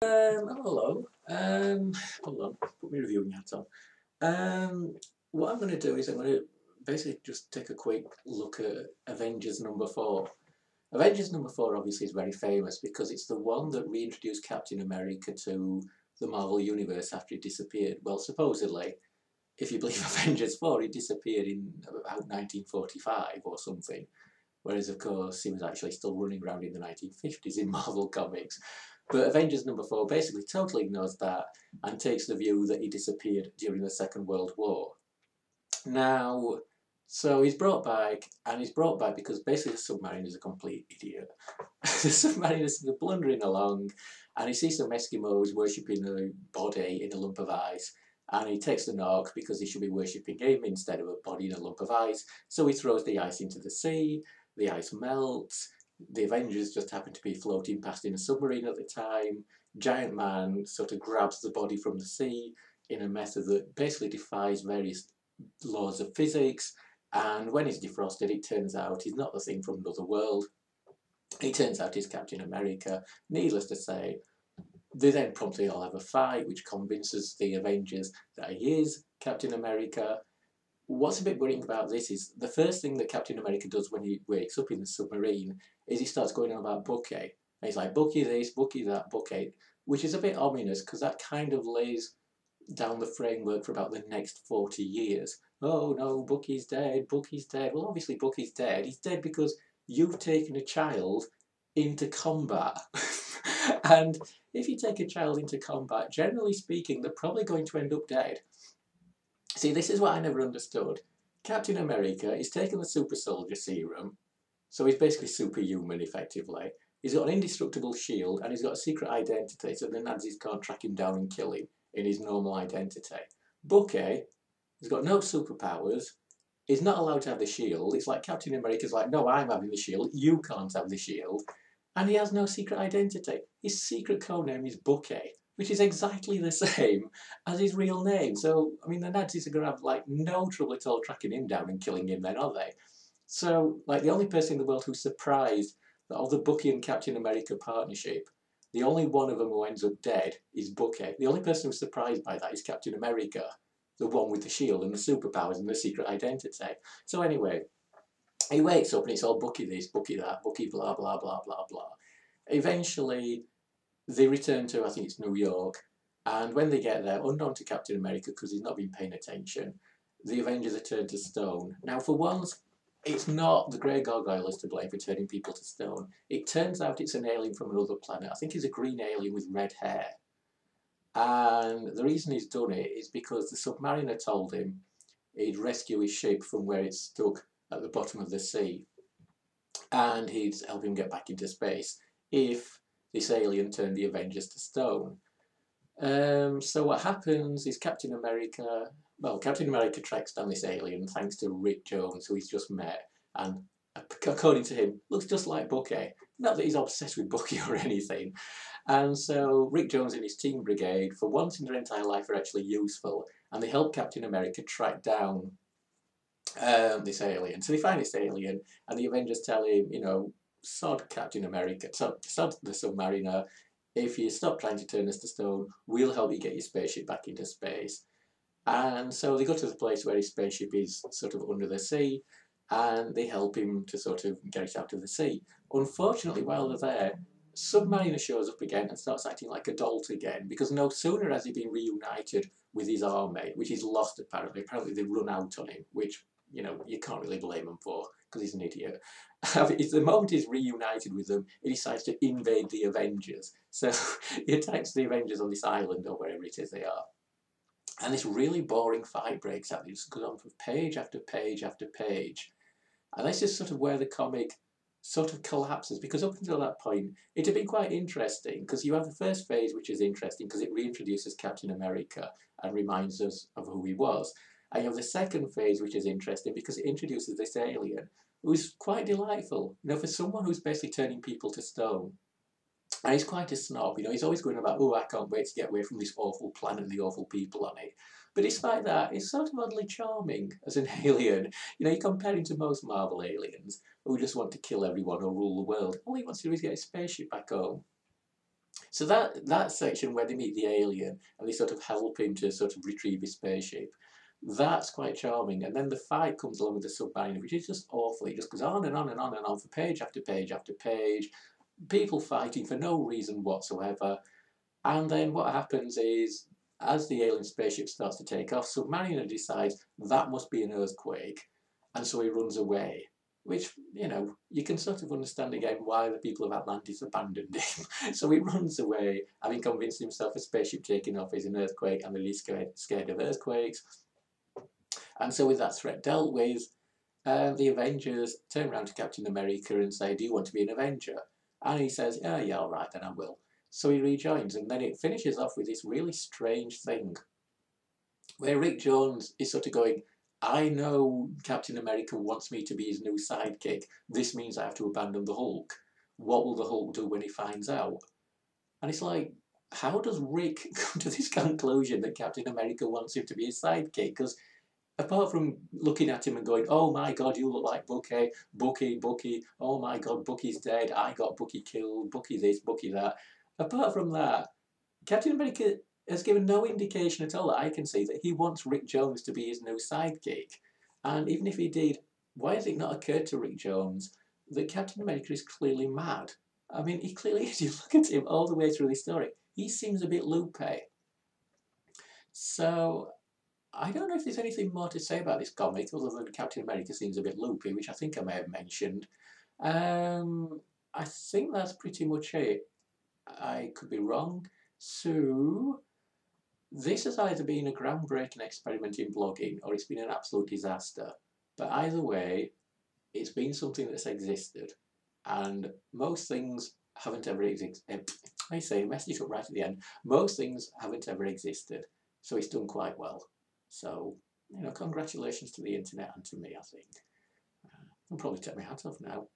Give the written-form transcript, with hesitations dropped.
Hello. Hold on, put my reviewing hat on. What I'm going to do is I'm going to basically just take a quick look at Avengers number 4. Avengers number 4 obviously is very famous because it's the one that reintroduced Captain America to the Marvel Universe after he disappeared. Well, supposedly, if you believe Avengers 4, he disappeared in about 1945 or something. Whereas, of course, he was actually still running around in the 1950s in Marvel Comics. But Avengers number 4 basically totally ignores that and takes the view that he disappeared during the Second World War. Now, so he's brought back, and he's brought back because basically the submarine is a complete idiot. The submarine is blundering along, and he sees some Eskimos worshipping a body in a lump of ice, and he takes the knock because he should be worshipping him instead of a body in a lump of ice. So he throws the ice into the sea, the ice melts, the Avengers just happen to be floating past in a submarine at the time. Giant Man sort of grabs the body from the sea in a method that basically defies various laws of physics. And when he's defrosted, it turns out he's not the thing from another world. It turns out he's Captain America. Needless to say, they then promptly all have a fight, which convinces the Avengers that he is Captain America. What's a bit worrying about this is the first thing that Captain America does when he wakes up in the submarine is he starts going on about Bucky. And he's like, Bucky this, Bucky that, Bucky, which is a bit ominous because that kind of lays down the framework for about the next 40 years. Oh no, Bucky's dead, Bucky's dead. Well, obviously, Bucky's dead. He's dead because you've taken a child into combat. And if you take a child into combat, generally speaking, they're probably going to end up dead. See, this is what I never understood. Captain America is taking the super soldier serum, so he's basically superhuman effectively. He's got an indestructible shield and he's got a secret identity, so the Nazis can't track him down and kill him in his normal identity. Bucky has got no superpowers. He's not allowed to have the shield. It's like Captain America's like, no, I'm having the shield. You can't have the shield. And he has no secret identity. His secret code name is Bucky, which is exactly the same as his real name. So, I mean, the Nazis are going to have like no trouble at all tracking him down and killing him then, are they? So, like, the only person in the world who's surprised that of the Bucky and Captain America partnership, the only one of them who ends up dead is Bucky. The only person who's surprised by that is Captain America, the one with the shield and the superpowers and the secret identity. So anyway, he wakes up and it's all Bucky this, Bucky that, Bucky blah, blah, blah, blah, blah. Eventually, they return to, I think it's New York, and when they get there, unknown to Captain America because he's not been paying attention, the Avengers are turned to stone. Now, for once, it's not the Grey Gargoyle to blame for turning people to stone. It turns out it's an alien from another planet. I think he's a green alien with red hair. And the reason he's done it is because the submariner told him he'd rescue his ship from where it's stuck at the bottom of the sea, and he'd help him get back into space if this alien turned the Avengers to stone. So what happens is Captain America tracks down this alien thanks to Rick Jones, who he's just met, and according to him, looks just like Bucky. Not that he's obsessed with Bucky or anything. And so Rick Jones and his team brigade, for once in their entire life, are actually useful, and they help Captain America track down this alien. So they find this alien, and the Avengers tell him, sod Captain America, sod the Submariner. If you stop trying to turn us to stone, we'll help you get your spaceship back into space. And so they go to the place where his spaceship is sort of under the sea, and they help him to sort of get it out of the sea. Unfortunately, while they're there, Submariner shows up again and starts acting like a dolt again, because no sooner has he been reunited with his army, which he's lost apparently. Apparently they run out on him, which, you can't really blame him for, because he's an idiot. The moment he's reunited with them, he decides to invade the Avengers. So he attacks the Avengers on this island, or wherever it is they are. And this really boring fight breaks out. It just goes on for page after page after page. And that's just sort of where the comic sort of collapses, because up until that point, it had been quite interesting, because you have the first phase, which is interesting because it reintroduces Captain America and reminds us of who he was. And you have the second phase, which is interesting because it introduces this alien, who's quite delightful. For someone who's basically turning people to stone. And he's quite a snob, he's always going about, oh, I can't wait to get away from this awful planet and the awful people on it. But despite that, he's sort of oddly charming as an alien. You compare him to most Marvel aliens who just want to kill everyone or rule the world. All he wants to do is get his spaceship back home. So that section where they meet the alien and they sort of help him to sort of retrieve his spaceship, that's quite charming. And then the fight comes along with the submarine, which is just awful. It just goes on and on and on and on for page after page after page. People fighting for no reason whatsoever. And then what happens is, as the alien spaceship starts to take off, Submariner decides that must be an earthquake, and so he runs away. Which, you can sort of understand again why the people of Atlantis abandoned him. So he runs away, having convinced himself a spaceship taking off is an earthquake and that he's scared of earthquakes. And so, with that threat dealt with, the Avengers turn around to Captain America and say, "Do you want to be an Avenger?" And he says, "Yeah, yeah, all right, then I will." So he rejoins, and then it finishes off with this really strange thing where Rick Jones is sort of going, "I know Captain America wants me to be his new sidekick. This means I have to abandon the Hulk. What will the Hulk do when he finds out?" And it's like, how does Rick come to this conclusion that Captain America wants him to be his sidekick? Because apart from looking at him and going, "Oh my God, you look like Bucky, Bucky, Bucky, oh my God, Bucky's dead, I got Bucky killed, Bucky this, Bucky that." Apart from that, Captain America has given no indication at all that I can see that he wants Rick Jones to be his new sidekick. And even if he did, why has it not occurred to Rick Jones that Captain America is clearly mad? I mean, he clearly is. You look at him all the way through the story, he seems a bit loopy. So I don't know if there's anything more to say about this comic other than Captain America seems a bit loopy, which I think I may have mentioned. I think that's pretty much it. I could be wrong. So, this has either been a groundbreaking experiment in blogging or it's been an absolute disaster. But either way, it's been something that's existed. And most things haven't ever existed. I say, I messed it up right at the end. Most things haven't ever existed. So it's done quite well. So, congratulations to the internet and to me, I think. I'll probably take my hat off now.